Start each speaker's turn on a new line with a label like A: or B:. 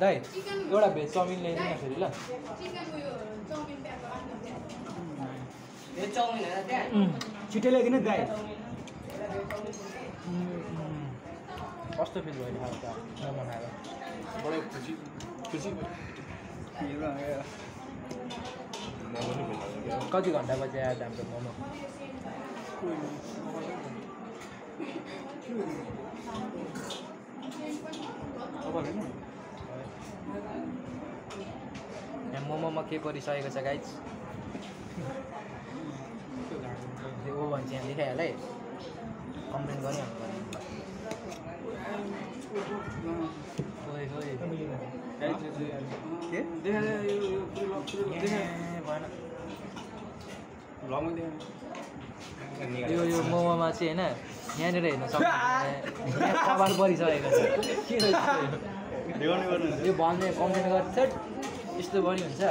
A: दाइ एउटा veg chowmein ल्याइदिनु न फेरि ल
B: छिटो ल्याइदिनु दाइ
A: कस्तो फिल भयो खाएर त नमनाएर
C: बडो खुसी
A: कति घन्टा पछि आयो हाम्रो मोमो यहाँ मोमोमा के परिसकेको छ गाइज ओ भन्छ यहाँ लेखाइहाल है कम्प्लेन गरिहाल्नु यो मोमोमा चाहिँ होइन यहाँनिर हेर्न सक्नुहुन्छ कभर परिसकेको छ यो भन्ने कम्प्लेन गर्छ यस्तो पनि हुन्छ